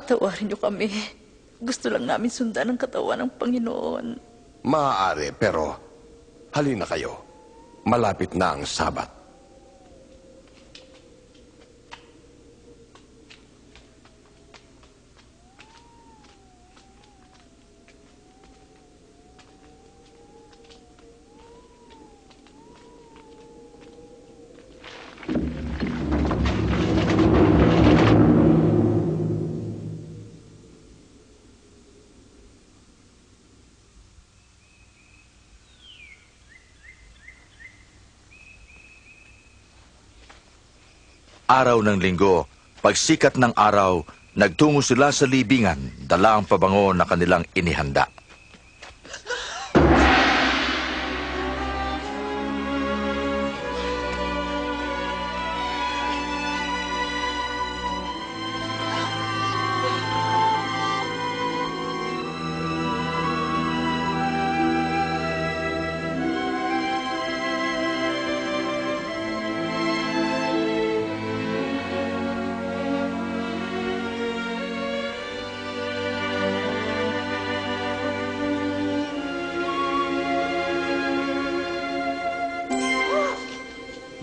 Patawarin niyo kami. Gusto lang namin sundan ang katawan ng Panginoon. Maaari, pero halina kayo. Malapit na ang Sabat. Araw ng linggo, pagsikat ng araw, nagtungo sila sa libingan, dala ang pabango na kanilang inihanda.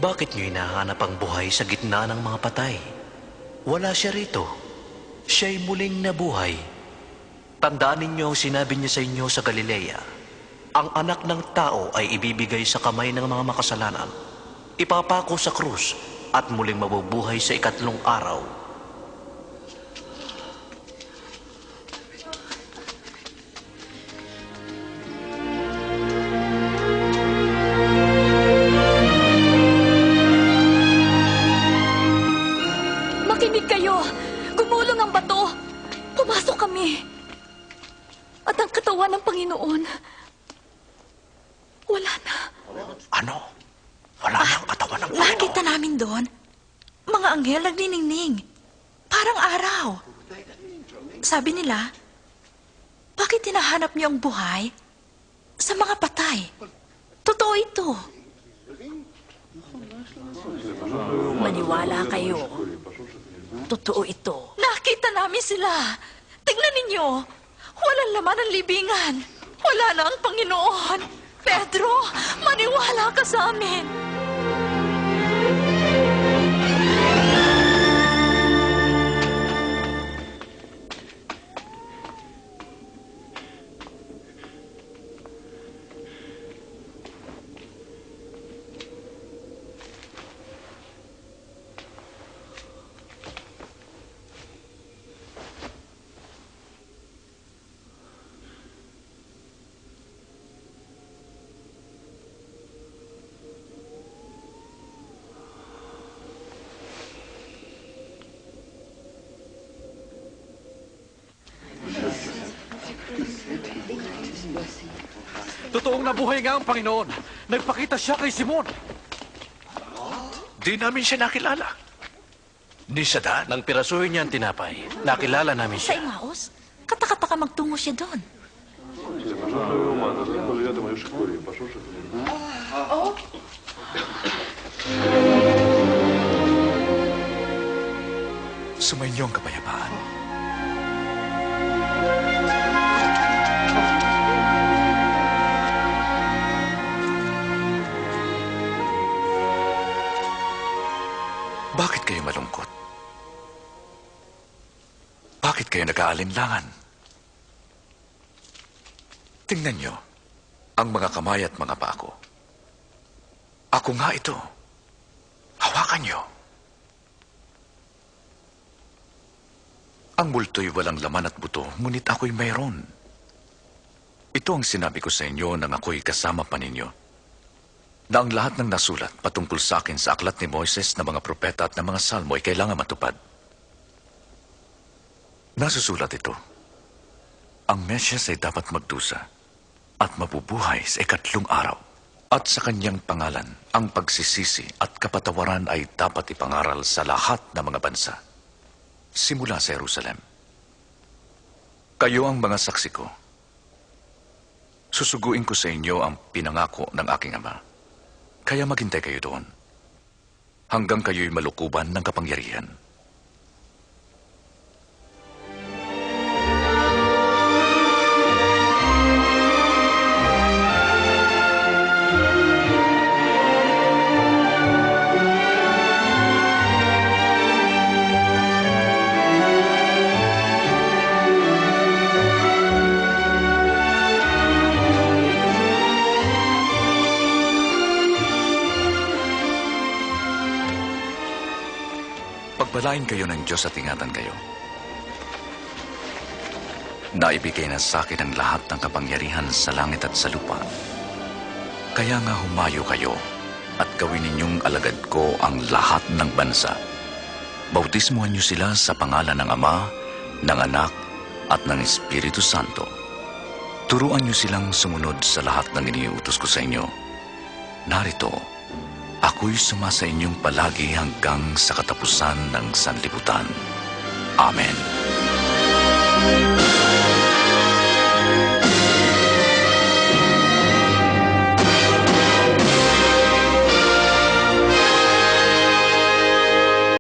Bakit niyo hinahanap ang buhay sa gitna ng mga patay? Wala siya rito. Siya'y muling nabuhay. Tandaan ninyo ang sinabi niya sa inyo sa Galilea. Ang anak ng tao ay ibibigay sa kamay ng mga makasalanan. Ipapako sa krus at muling mabubuhay sa ikatlong araw. Makinig kayo! Gumulong ang bato! Pumasok kami! At ang katawan ng Panginoon, wala na. Ano? Wala na ang katawan ng Panginoon. Nakita namin doon, mga anghel nagniningning. Parang araw. Sabi nila, bakit hinahanap niyo ang buhay sa mga patay? Totoo ito. Maniwala kayo. Totoo ito. Nakita namin sila. Tingnan ninyo. Walang laman ang libingan. Wala na ang Panginoon. Pedro, maniwala ka sa amin. Totoong nabuhay nga ang Panginoon. Nagpakita siya kay Simon. Di namin siya nakilala. Ni Sadan. Nang pirasuhin niya ang tinapay, nakilala namin Sa siya. Emmaus, katakataka magtungo siya doon. Sumainyo ang kapayapaan. Bakit kayo malungkot? Bakit kayo nag-aalinlangan? Tingnan niyo ang mga kamay at mga paa ko. Ako nga ito. Hawakan niyo. Ang multo'y walang laman at buto, ngunit ako'y mayroon. Ito ang sinabi ko sa inyo nang ako'y kasama pa ninyo. Na ang lahat ng nasulat patungkol sa akin sa aklat ni Moises na mga propeta at na mga salmo ay kailangan matupad. Nasusulat ito. Ang Mesyas ay dapat magdusa at mabubuhay sa ikatlong araw. At sa kanyang pangalan, ang pagsisisi at kapatawaran ay dapat ipangaral sa lahat ng mga bansa. Simula sa Jerusalem. Kayo ang mga saksi ko. Susuguin ko sa inyo ang pinangako ng aking ama. Kaya maghintay kayo doon. Hanggang kayo'y malukuban ng kapangyarihan. Pagpalain kayo ng Diyos at ingatan kayo. Naibigay na sa akin ang lahat ng kapangyarihan sa langit at sa lupa. Kaya nga humayo kayo at gawin ninyong alagad ko ang lahat ng bansa. Bautismuhan niyo sila sa pangalan ng Ama, ng Anak, at ng Espiritu Santo. Turuan niyo silang sumunod sa lahat ng iniutos ko sa inyo. Narito, ako'y sumasa inyong palagi hanggang sa katapusan ng sanlibutan. Amen.